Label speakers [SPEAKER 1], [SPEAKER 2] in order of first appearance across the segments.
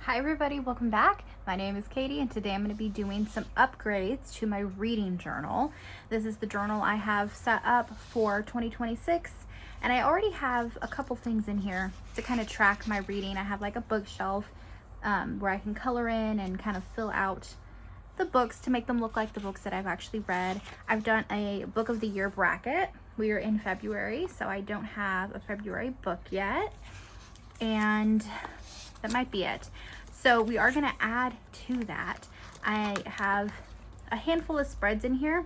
[SPEAKER 1] Hi everybody, welcome back. My name is Katie and today I'm going to be doing some upgrades to my reading journal. This is the journal I have set up for 2026 and I already have a couple things in here to kind of track my reading. I have like a bookshelf where I can color in and kind of fill out the books to make them look like the books that I've actually read. I've done a book of the year bracket. We are in February, so I don't have a February book yet. And that might be it. So we are going to add to that. I have a handful of spreads in here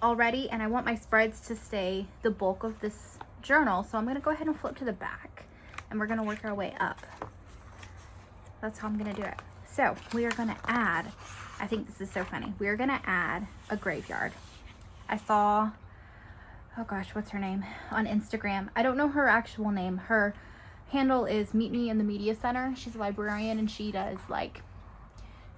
[SPEAKER 1] already, and I want my spreads to stay the bulk of this journal. So I'm going to go ahead and flip to the back, and we're going to work our way up. That's how I'm going to do it. So we are going to add, I think this is so funny, we are going to add a graveyard. I saw, oh gosh, what's her name on Instagram? I don't know her actual name. Her handle is Meet Me in the Media Center. She's a librarian and she does like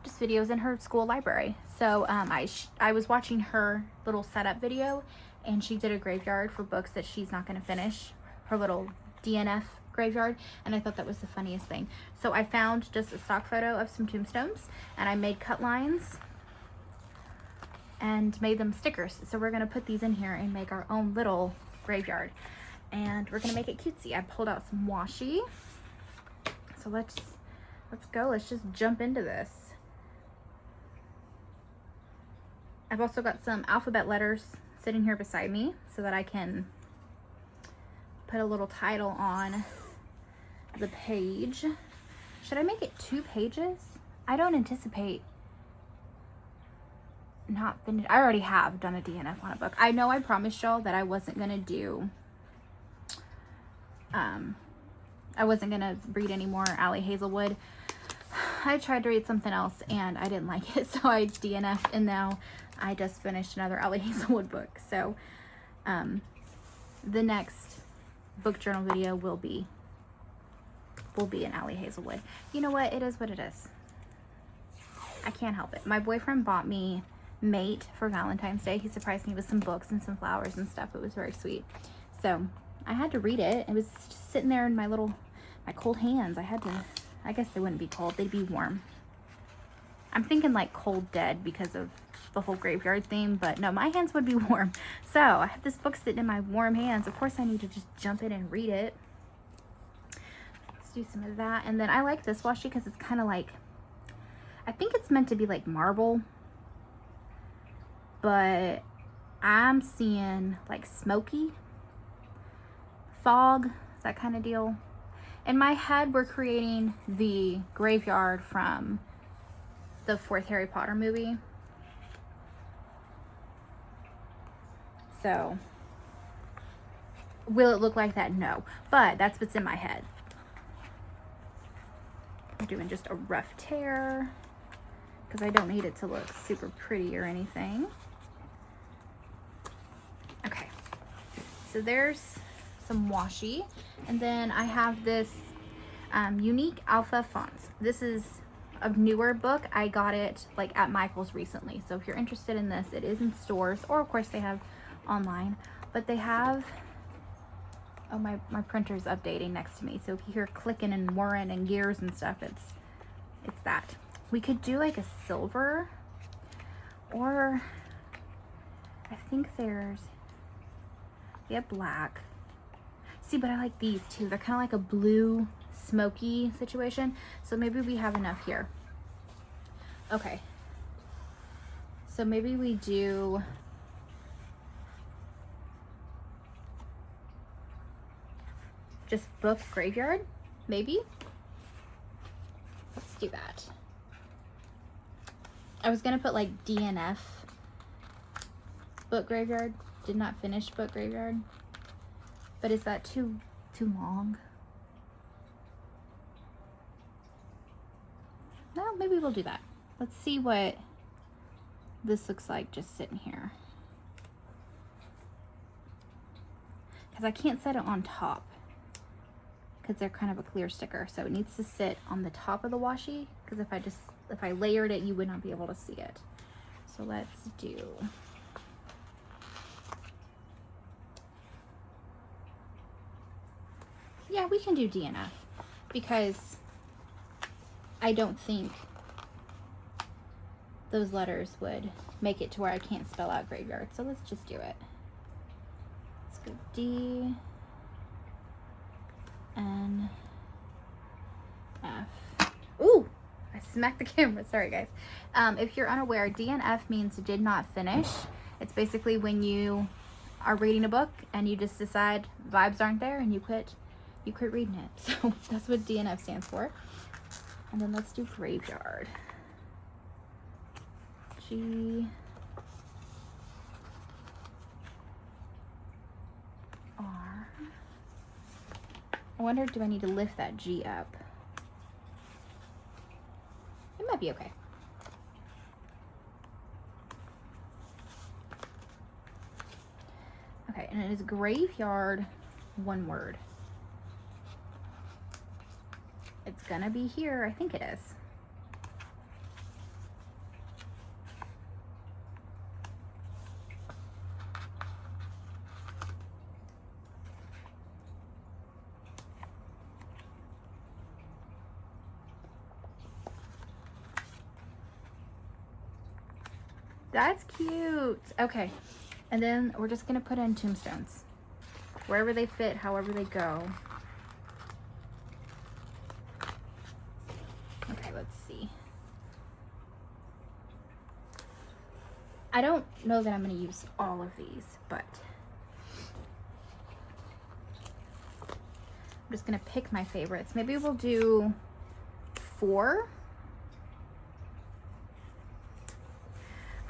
[SPEAKER 1] just videos in her school library. So I was watching her little setup video and she did a graveyard for books that she's not going to finish, her little DNF graveyard, and I thought that was the funniest thing. So I found just a stock photo of some tombstones and I made cut lines and made them stickers. So we're going to put these in here and make our own little graveyard. And we're gonna make it cutesy. I pulled out some washi. So let's go. Let's just jump into this. I've also got some alphabet letters sitting here beside me so that I can put a little title on the page. Should I make it 2 pages? I don't anticipate not finished. I already have done a DNF on a book. I know I promised y'all that I wasn't gonna do I wasn't gonna read any more Allie Hazelwood. I tried to read something else and I didn't like it, so I DNF'd, and now I just finished another Allie Hazelwood book. So the next book journal video will be an Allie Hazelwood. You know what? It is what it is. I can't help it. My boyfriend bought me Mate for Valentine's Day. He surprised me with some books and some flowers and stuff. It was very sweet. So I had to read it. It was just sitting there in my cold hands. I guess they wouldn't be cold, they'd be warm. I'm thinking like cold dead because of the whole graveyard theme, but no, my hands would be warm. So I have this book sitting in my warm hands. Of course I need to just jump in and read it. Let's do some of that. And then I like this washi because it's kind of like, I think it's meant to be like marble, but I'm seeing like smoky, fog, that kind of deal. In my head, we're creating the graveyard from the 4th Harry Potter movie. So, will it look like that? No. But that's what's in my head. I'm doing just a rough tear because I don't need it to look super pretty or anything. Okay. So there's some washi, and then I have this Unique Alpha fonts. This is a newer book. I got it like at Michael's recently, so if you're interested in this, it is in stores, or of course they have online, but they have, oh, my printer's updating next to me, so if you hear clicking and whirring and gears and stuff, it's that. We could do like a silver, or I think there's, yeah, black. See, but I like these too. They're kind of like a blue smoky situation. So maybe we have enough here. Okay. So maybe we do just book graveyard, maybe. Let's do that. I was gonna put like DNF book graveyard. Did not finish book graveyard. But is that too long? No, maybe we'll do that. Let's see what this looks like just sitting here. Because I can't set it on top because they're kind of a clear sticker. So it needs to sit on the top of the washi, because if I layered it, you would not be able to see it. So let's do, yeah, we can do DNF because I don't think those letters would make it to where I can't spell out graveyard. So let's just do it. Let's go D, N, F. Ooh, I smacked the camera. Sorry, guys. If you're unaware, DNF means did not finish. It's basically when you are reading a book and you just decide vibes aren't there and you quit reading it. So that's what DNF stands for. And then let's do graveyard. G, R. I wonder, do I need to lift that G up? It might be okay. Okay, and it is graveyard, one word. It's gonna be here. I think it is. That's cute. Okay, and then we're just gonna put in tombstones. Wherever they fit, however they go. Okay, let's see. I don't know that I'm gonna use all of these, but I'm just gonna pick my favorites. Maybe we'll do 4.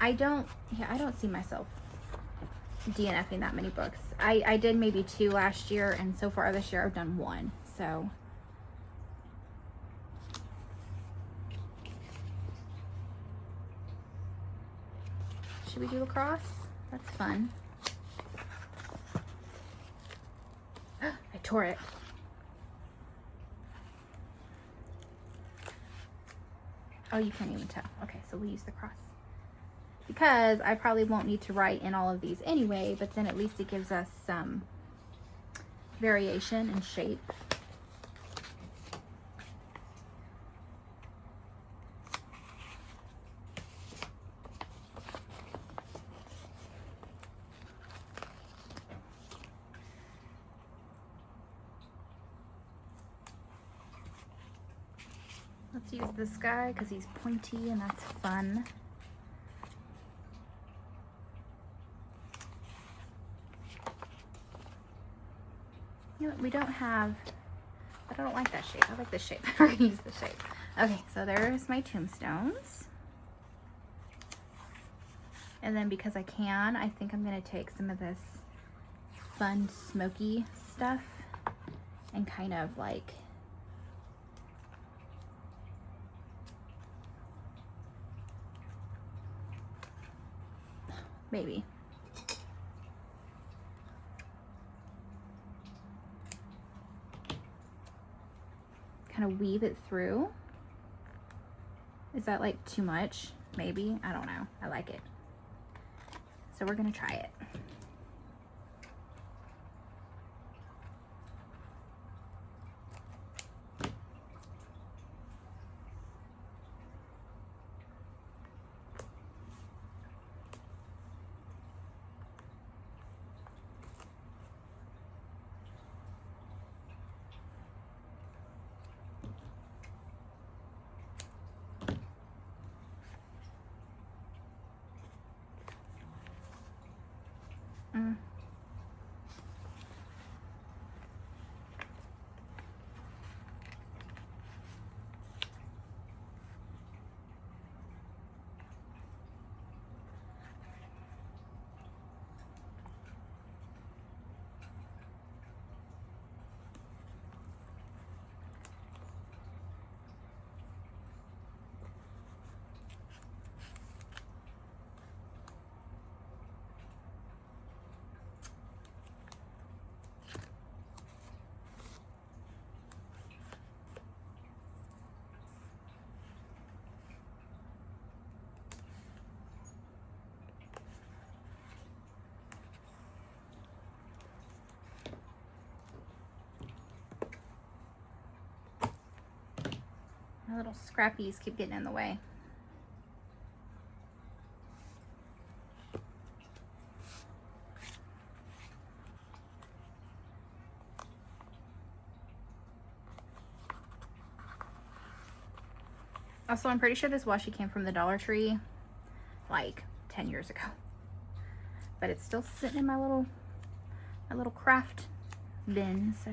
[SPEAKER 1] I don't see myself DNFing that many books. I did maybe 2 last year, and so far this year I've done 1. So should we do a cross? That's fun. I tore it. Oh, you can't even tell. Okay, so we'll use the cross. Because I probably won't need to write in all of these anyway, but then at least it gives us some variation and shape. Let's use this guy because he's pointy and that's fun. You know what, we don't have, but I don't like that shape. I like this shape. We're gonna use this shape. Okay, so there's my tombstones. And then because I can, I think I'm gonna take some of this fun smoky stuff and kind of like maybe kind of weave it through. Is that like too much? Maybe, I don't know. I like it. So we're gonna try it. little scrappies keep getting in the way. Also, I'm pretty sure this washi came from the Dollar Tree like 10 years ago. But it's still sitting in my little craft bin, so.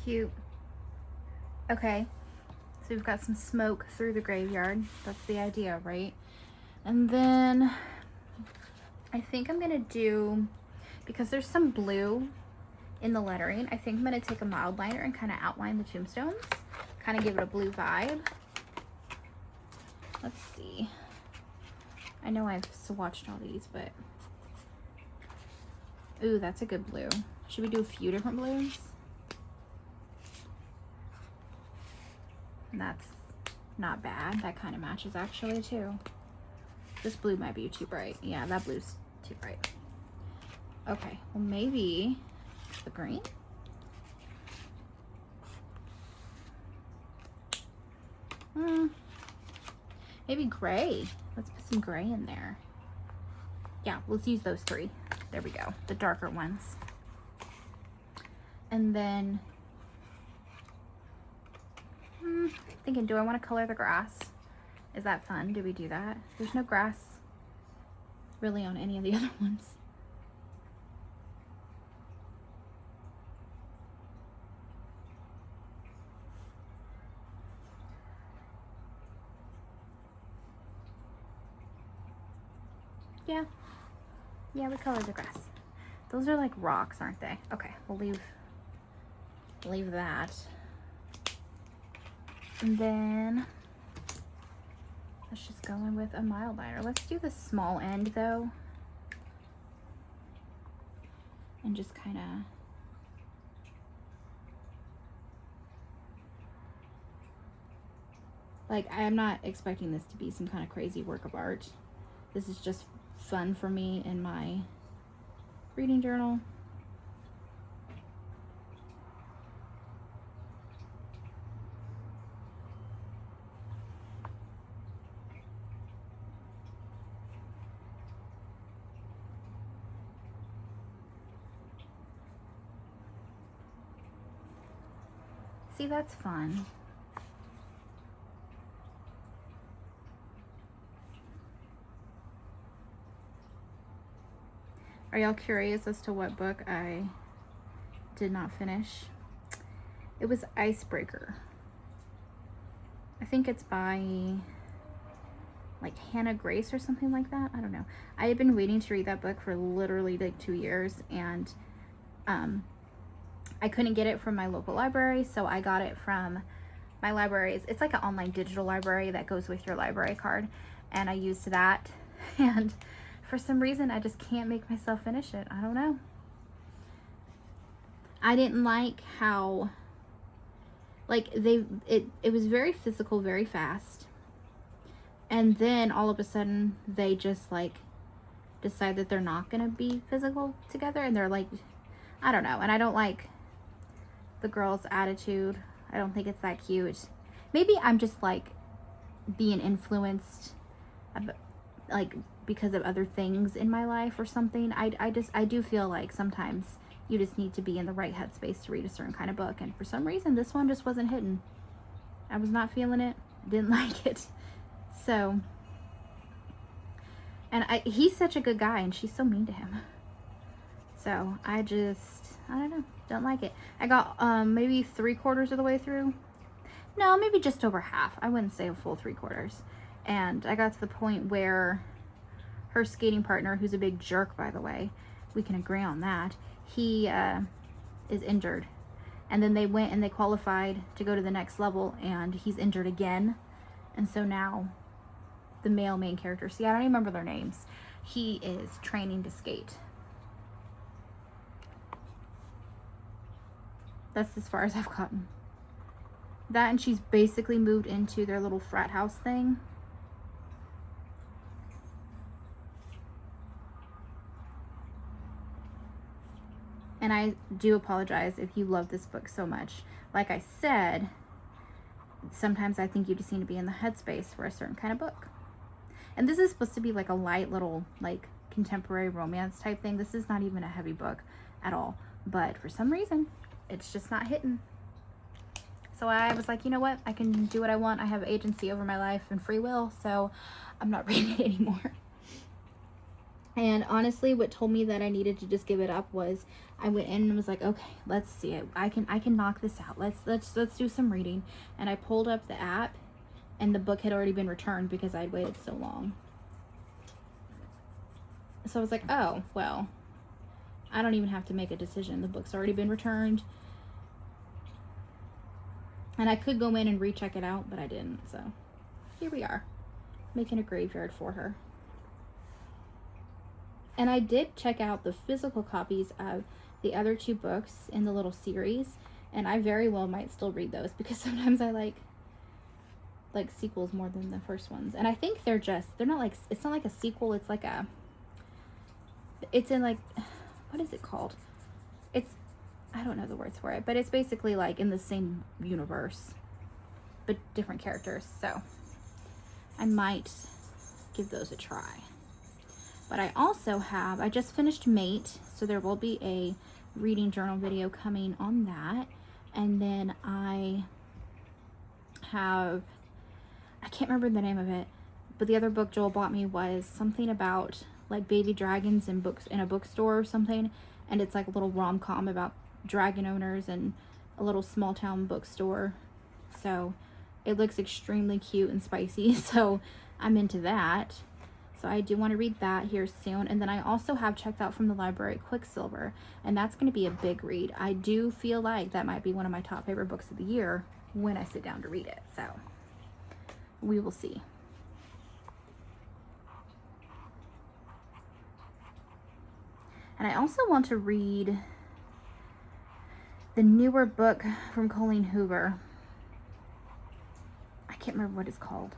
[SPEAKER 1] Cute. Okay, so we've got some smoke through the graveyard. That's the idea, right? And then I think I'm gonna do, because there's some blue in the lettering, I think I'm gonna take a mild liner and kind of outline the tombstones, kind of give it a blue vibe. Let's see. I know I've swatched all these, but ooh, that's a good blue. Should we do a few different blues? That's not bad. That kind of matches actually too. This blue might be too bright. Yeah, that blue's too bright. Okay, well maybe the green. Maybe gray. Let's put some gray in there. Yeah, let's use those three. There we go, the darker ones. And then thinking, do I want to color the grass? Is that fun? Do we do that? There's no grass really on any of the other ones. Yeah. Yeah, we colored the grass. Those are like rocks, aren't they? Okay, we'll leave that. And then let's just go in with a mild liner. Let's do the small end though. And just kind of like, I'm not expecting this to be some kind of crazy work of art. This is just fun for me in my reading journal. See, that's fun. Are y'all curious as to what book I did not finish? It was Icebreaker. I think it's by like Hannah Grace or something like that. I don't know. I had been waiting to read that book for literally like 2 years, and I couldn't get it from my local library, so I got it from my library's. It's like an online digital library that goes with your library card, and I used that. And for some reason, I just can't make myself finish it. I don't know. I didn't like how, like, it was very physical, very fast. And then all of a sudden, they just, like, decide that they're not going to be physical together. And they're like, I don't know. And I don't like the girl's attitude. I don't think it's that cute. Maybe I'm just, like, being influenced, like, because of other things in my life or something. I do feel like sometimes you just need to be in the right headspace to read a certain kind of book. And for some reason, this one just wasn't hitting. I was not feeling it. Didn't like it. So, and he's such a good guy, and she's so mean to him. So I don't know, don't like it. I got maybe 3/4 of the way through. No, maybe just over half. I wouldn't say a full 3/4. And I got to the point where her skating partner, who's a big jerk, by the way, we can agree on that, he is injured. And then they went and they qualified to go to the next level, and he's injured again. And so now the male main character, see, I don't even remember their names, he is training to skate. That's as far as I've gotten. That, and she's basically moved into their little frat house thing. And I do apologize if you love this book so much. Like I said, sometimes I think you just need to be in the headspace for a certain kind of book. And this is supposed to be like a light little, like, contemporary romance type thing. This is not even a heavy book at all. But for some reason, it's just not hitting. So I was like, you know what? I can do what I want. I have agency over my life and free will. So I'm not reading it anymore. And honestly, what told me that I needed to just give it up was I went in and was like, okay, let's see it. I can knock this out. Let's do some reading. And I pulled up the app, and the book had already been returned because I'd waited so long. So I was like, oh, well, I don't even have to make a decision. The book's already been returned. And I could go in and recheck it out, but I didn't. So here we are, making a graveyard for her. And I did check out the physical copies of the other 2 books in the little series, and I very well might still read those because sometimes I like sequels more than the first ones. And I think they're not like, it's not like a sequel, it's like it's in, like, what is it called? I don't know the words for it, but it's basically like in the same universe, but different characters. So I might give those a try. But I also have, I just finished Mate, so there will be a reading journal video coming on that. And then I have, I can't remember the name of it, but the other book Joel bought me was something about like baby dragons in books in a bookstore or something. And it's like a little rom-com about dragon owners and a little small town bookstore. So it looks extremely cute and spicy. So I'm into that. So I do want to read that here soon. And then I also have checked out from the library Quicksilver, and that's going to be a big read. I do feel like that might be one of my top favorite books of the year when I sit down to read it. So we will see. And I also want to read the newer book from Colleen Hoover. I can't remember what it's called.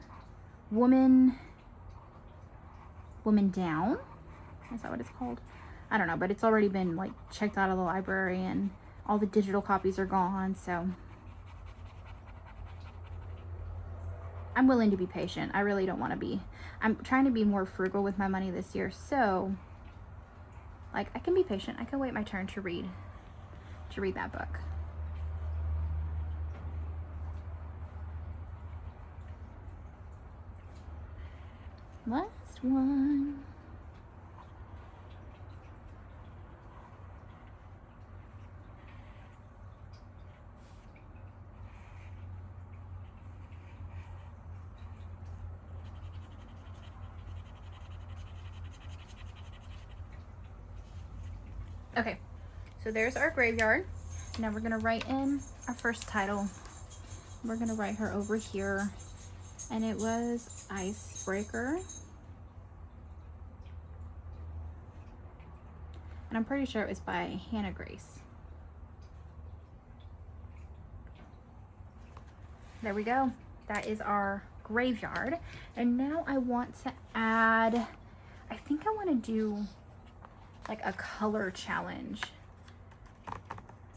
[SPEAKER 1] Woman Down? Is that what it's called? I don't know, but it's already been like checked out of the library and all the digital copies are gone, so I'm willing to be patient. I really don't want to be. I'm trying to be more frugal with my money this year, so like I can be patient. I can wait my turn to read that book. Last one. Okay, so there's our graveyard. Now we're gonna write in our first title. We're gonna write her over here, and it was Icebreaker. And I'm pretty sure it was by Hannah Grace. There we go. That is our graveyard. And now I want to add, I think I want to do like a color challenge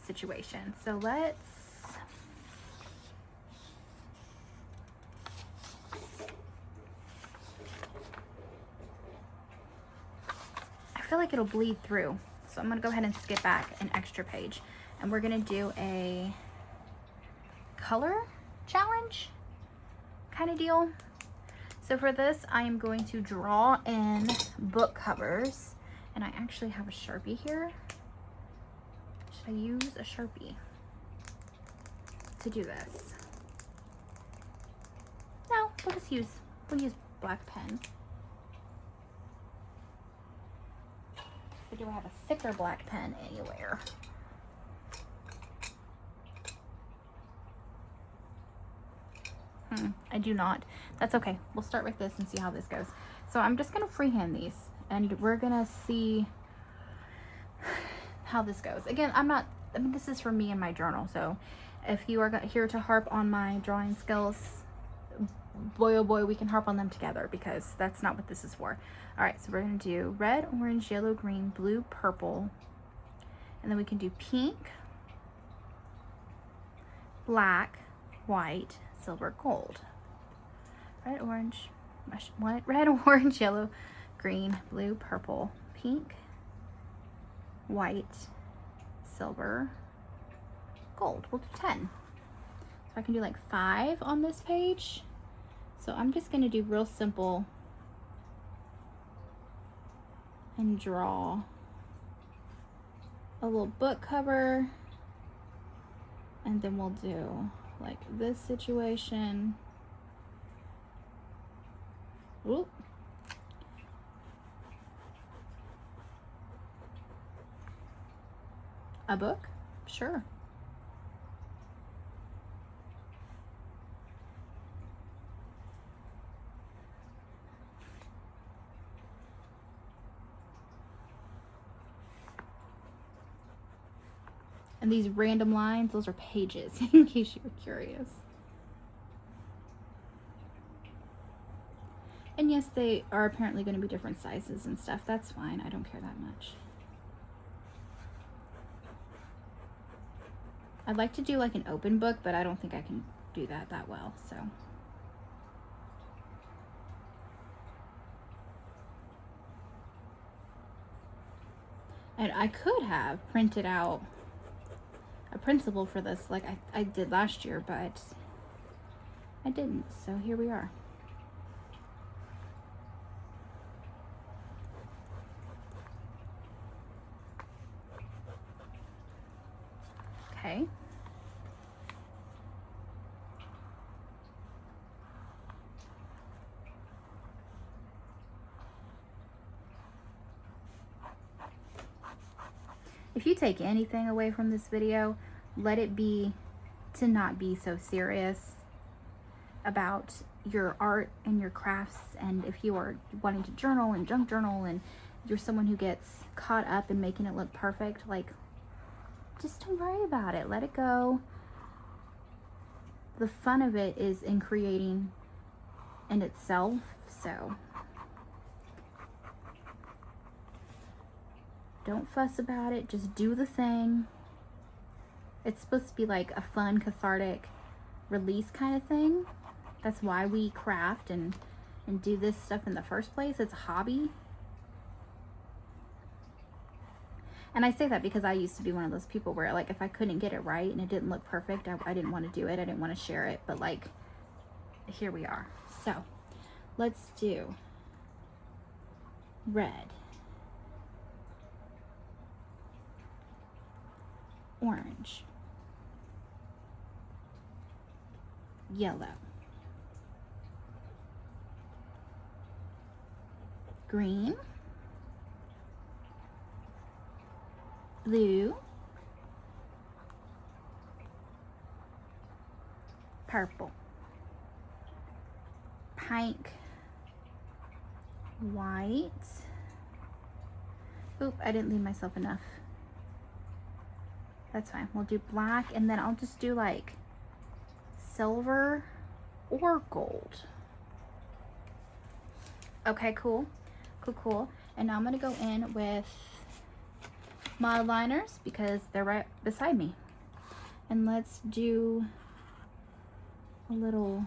[SPEAKER 1] situation. So let's, I feel like it'll bleed through. So I'm gonna go ahead and skip back an extra page, and we're gonna do a color challenge kind of deal. So for this, I am going to draw in book covers, and I actually have a Sharpie here. Should I use a Sharpie to do this? No, we'll use black pen. Or do I have a thicker black pen anywhere? I do not. That's okay. We'll start with this and see how this goes. So I'm just going to freehand these, and we're going to see how this goes. Again, this is for me and my journal. So if you are here to harp on my drawing skills, boy, oh boy, we can harp on them together, because that's not what this is for. All right, so we're going to do red, orange, yellow, green, blue, purple, and then we can do pink, black, white, silver, gold. Red, orange, yellow, green, blue, purple, pink, white, silver, gold. We'll do 10. So I can do like 5 on this page. So I'm just going to do real simple and draw a little book cover, and then we'll do like this situation. Ooh. A book? Sure. And these random lines, those are pages, in case you were curious. And yes, they are apparently going to be different sizes and stuff. That's fine. I don't care that much. I'd like to do like an open book, but I don't think I can do that well, so. And I could have printed out a principle for this like I did last year, but I didn't, so here we are. Okay. If you take anything away from this video, let it be to not be so serious about your art and your crafts. And if you are wanting to journal and junk journal and you're someone who gets caught up in making it look perfect, like, just don't worry about it. Let it go. The fun of it is in creating in itself, so don't fuss about it. Just do the thing. It's supposed to be like a fun, cathartic release kind of thing. That's why we craft and do this stuff in the first place. It's a hobby. And I say that because I used to be one of those people where, like, if I couldn't get it right and it didn't look perfect, I didn't want to do it. I didn't want to share it. But, like, here we are. So, let's do red, orange, yellow, green, blue, purple, pink, white. Oop, I didn't leave myself enough. That's fine. We'll do black, and then I'll just do like silver or gold. Okay, cool. Cool, cool. And now I'm gonna go in with my liners because they're right beside me. And let's do a little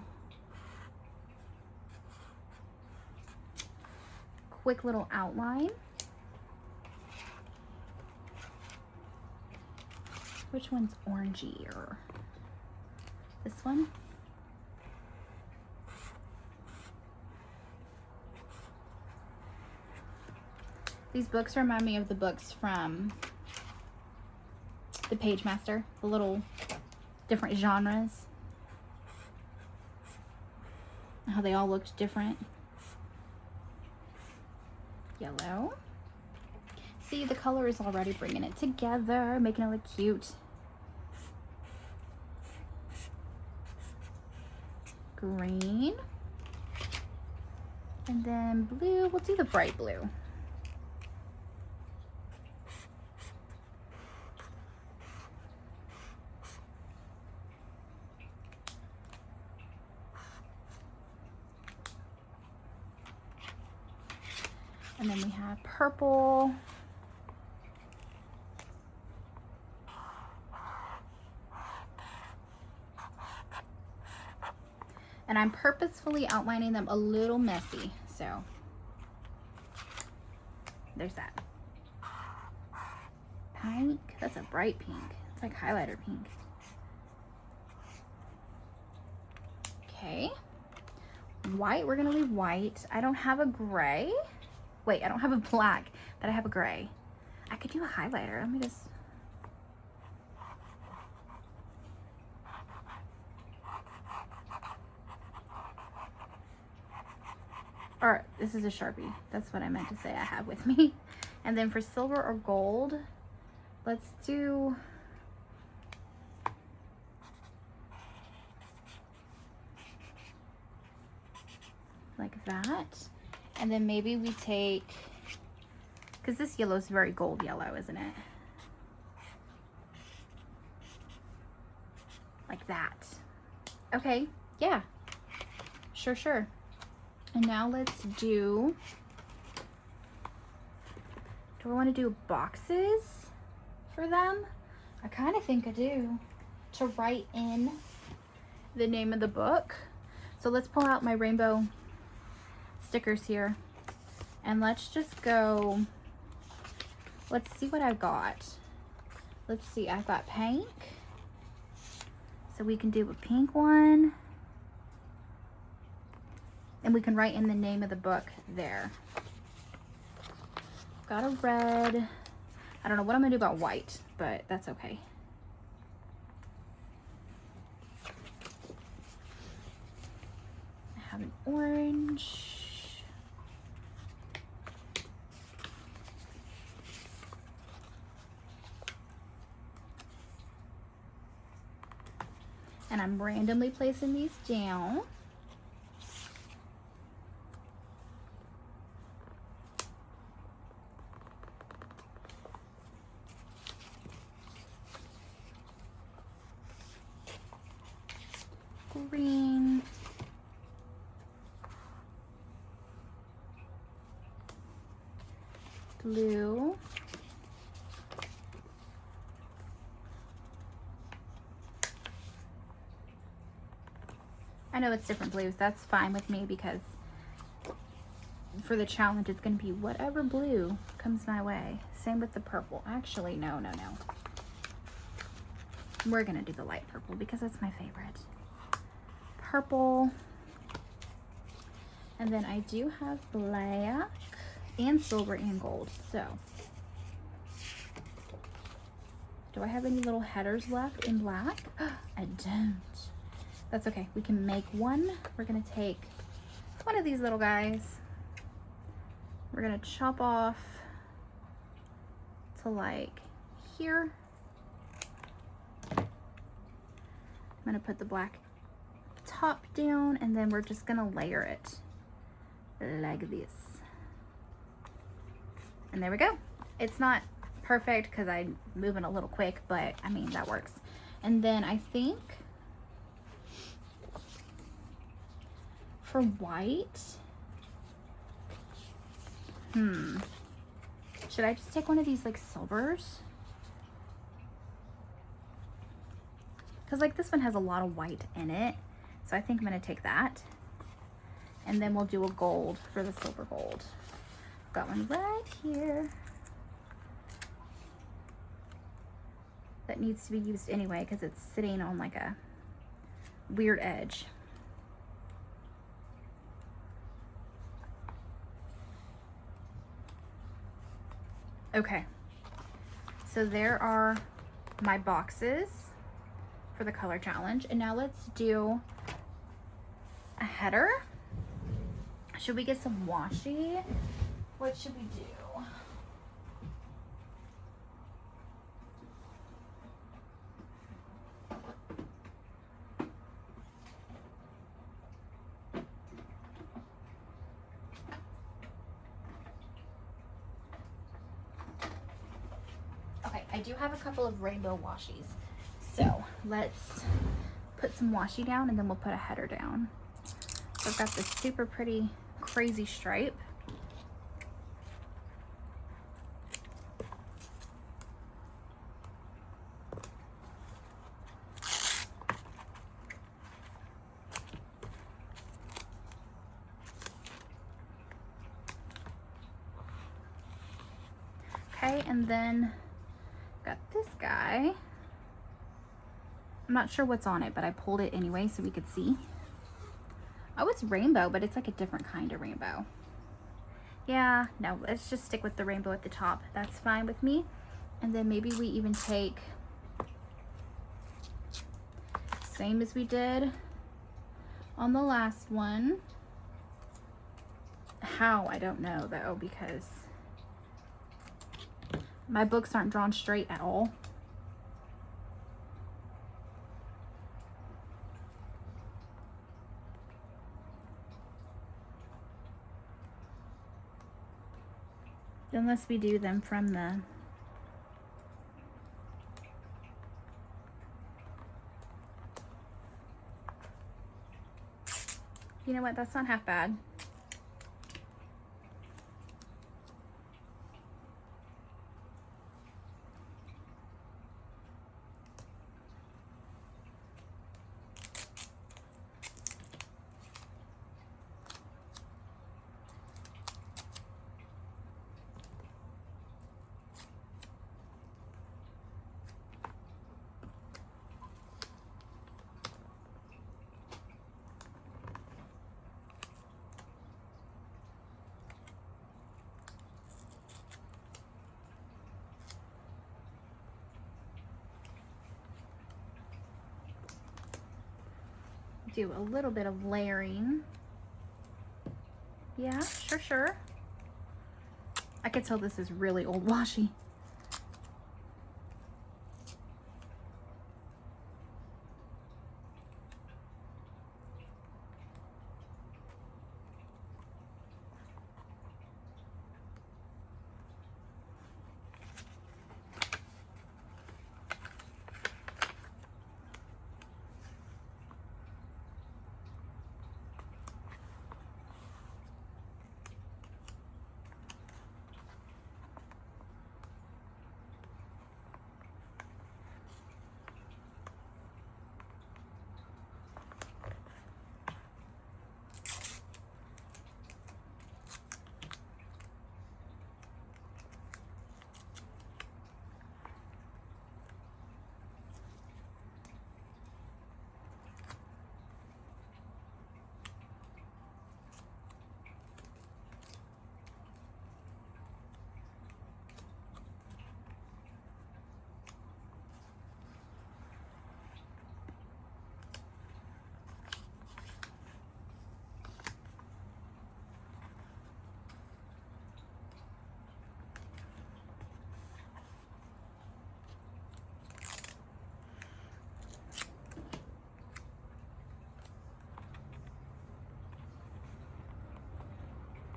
[SPEAKER 1] quick little outline. Which one's orangier? This one? These books remind me of the books from the Page Master, the little different genres. How they all looked different. Yellow. See, the color is already bringing it together, making it look cute. Green. And then blue, we'll do the bright blue. And then we have purple. And I'm purposefully outlining them a little messy, so there's that. Pink, that's a bright pink. It's like highlighter pink. Okay. White, we're gonna leave white. I don't have a gray. Wait, I don't have a black, but I have a gray. I could do a highlighter. Let me just... Or, this is a Sharpie. That's what I meant to say I have with me. And then for silver or gold, let's do... like that. And then maybe we take, because this yellow is very gold yellow, isn't it? Like that. Okay, yeah. Sure, sure. And now let's do I want to do boxes for them? I kind of think I do. To write in the name of the book. So let's pull out my rainbow stickers here and let's just go, let's see what I've got. Let's see, I've got pink, so we can do a pink one and we can write in the name of the book there. Got a red. I don't know what I'm gonna do about white, but that's okay. I have an orange. And I'm randomly placing these down. Green. Blue. I know it's different blues. That's fine with me because for the challenge, it's going to be whatever blue comes my way. Same with the purple. Actually, no. We're going to do the light purple because that's my favorite. Purple. And then I do have black and silver and gold. So, do I have any little headers left in black? I don't. That's okay. We can make one. We're going to take one of these little guys. We're going to chop off to like here. I'm going to put the black top down, and then we're just gonna layer it like this. And there we go. It's not perfect because I'm moving a little quick, but I mean, that works. And then I think for white, should I just take one of these like silvers? Because like this one has a lot of white in it. So I think I'm gonna take that. And then we'll do a gold for the silver gold. Got one right here. That needs to be used anyway because it's sitting on like a weird edge. Okay, so there are my boxes for the color challenge. And now let's do a header. Should we get some washi? What should we do? Okay, I do have a couple of rainbow washies. So let's put some washi down and then we'll put a header down. So I've got this super pretty crazy stripe. Okay, and then got this guy. I'm not sure what's on it, but I pulled it anyway so we could see. Oh, it's rainbow, but it's like a different kind of rainbow. Yeah, no, let's just stick with the rainbow at the top. That's fine with me. And then maybe we even take, same as we did on the last one. How, I don't know though, because my books aren't drawn straight at all. Unless we do them from the you know what, that's not half bad. Do a little bit of layering. Yeah, sure. I could tell this is really old washi.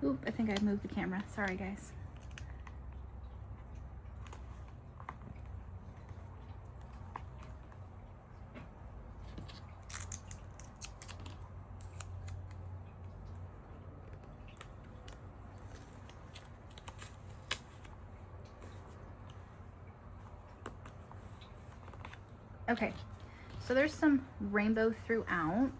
[SPEAKER 1] Oop, I think I moved the camera. Sorry, guys. Okay, so there's some rainbow throughout.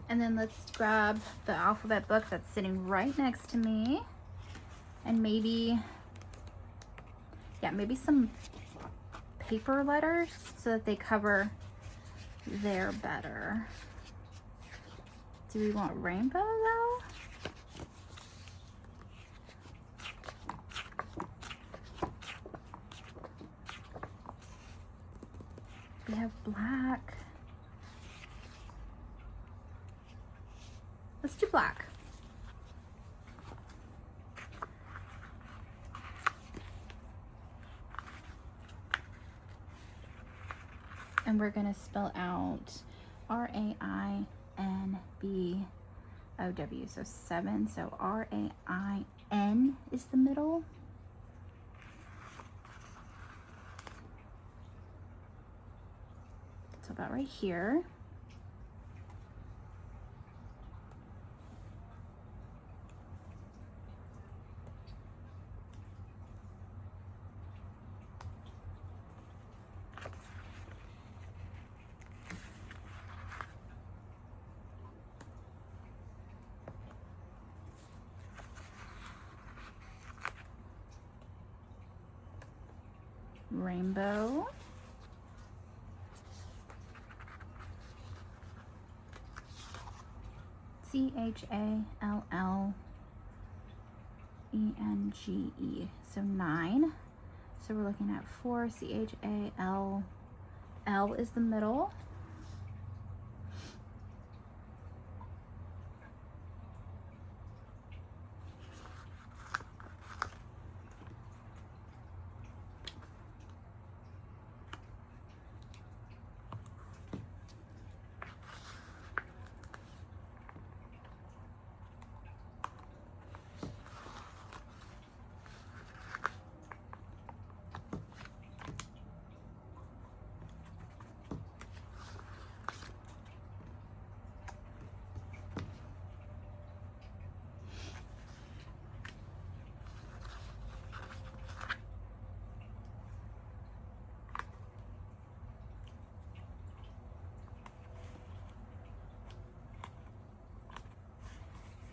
[SPEAKER 1] And then let's grab the alphabet book that's sitting right next to me. And maybe, yeah, maybe some paper letters so that they cover there better. Do we want rainbow though? We have black. Let's do black. And we're gonna spell out R-A-I-N-B-O-W. So 7, so R-A-I-N is the middle. So about right here. Rainbow. C-H-A-L-L-E-N-G-E. So 9. So we're looking at 4. C-H-A-L. L is the middle.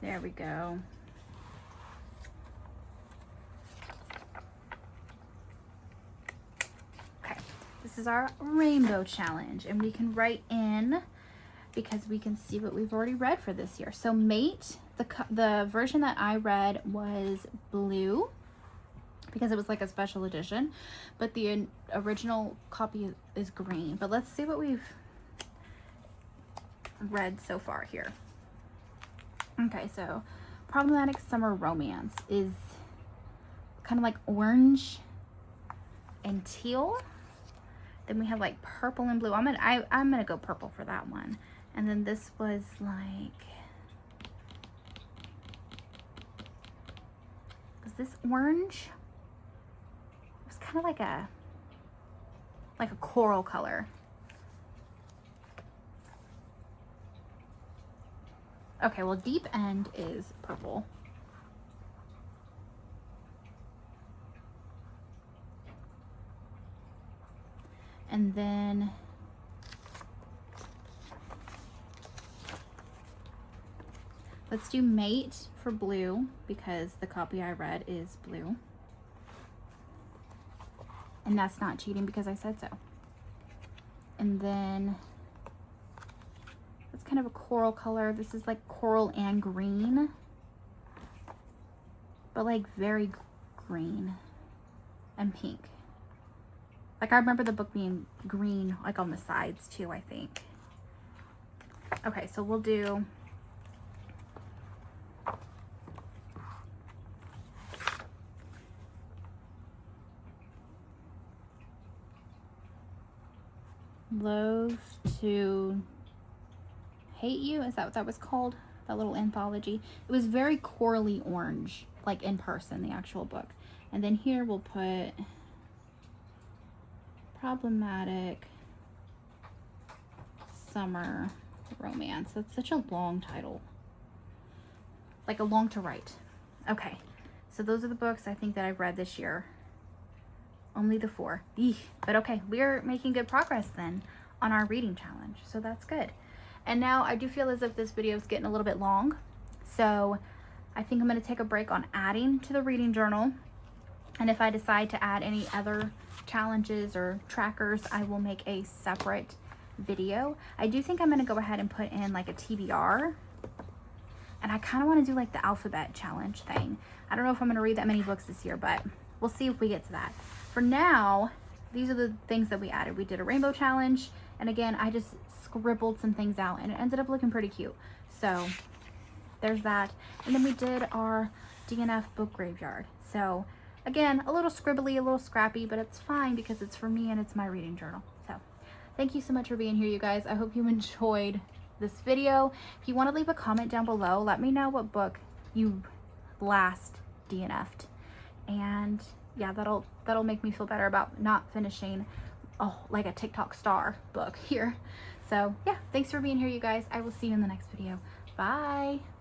[SPEAKER 1] There we go. Okay, this is our rainbow challenge, and we can write in because we can see what we've already read for this year. So mate, the version that I read was blue because it was like a special edition, but the original copy is green. But let's see what we've read so far here. Okay, so problematic summer romance is kind of like orange and teal. Then we have like purple and blue. I'm gonna go purple for that one. And then this was like, was this orange? It was kind of like a coral color. Okay, well, deep end is purple. And then let's do mate for blue because the copy I read is blue. And that's not cheating because I said so. And then it's kind of a coral color. This is like coral and green, but like very green and pink. Like I remember the book being green, like on the sides too, I think. Okay, so we'll do Loathe to Hate You. Is that what that was called? That little anthology. It was very corally orange, like in person, the actual book. And then here we'll put Problematic Summer Romance. That's such a long title. Like a long to write. Okay. So those are the books I think that I've read this year. Only the 4. Eek. But okay, we're making good progress then on our reading challenge. So that's good. And now I do feel as if this video is getting a little bit long. So I think I'm going to take a break on adding to the reading journal. And if I decide to add any other challenges or trackers, I will make a separate video. I do think I'm going to go ahead and put in like a TBR. And I kind of want to do like the alphabet challenge thing. I don't know if I'm going to read that many books this year, but we'll see if we get to that. For now, these are the things that we added. We did a rainbow challenge. And again, I just scribbled some things out and it ended up looking pretty cute. So there's that. And then we did our DNF book graveyard. So again, a little scribbly, a little scrappy, but it's fine because it's for me and it's my reading journal. So thank you so much for being here, you guys. I hope you enjoyed this video. If you want to leave a comment down below, let me know what book you last DNF'd. And yeah, that'll make me feel better about not finishing like a TikTok star book here. So yeah, thanks for being here, you guys. I will see you in the next video. Bye.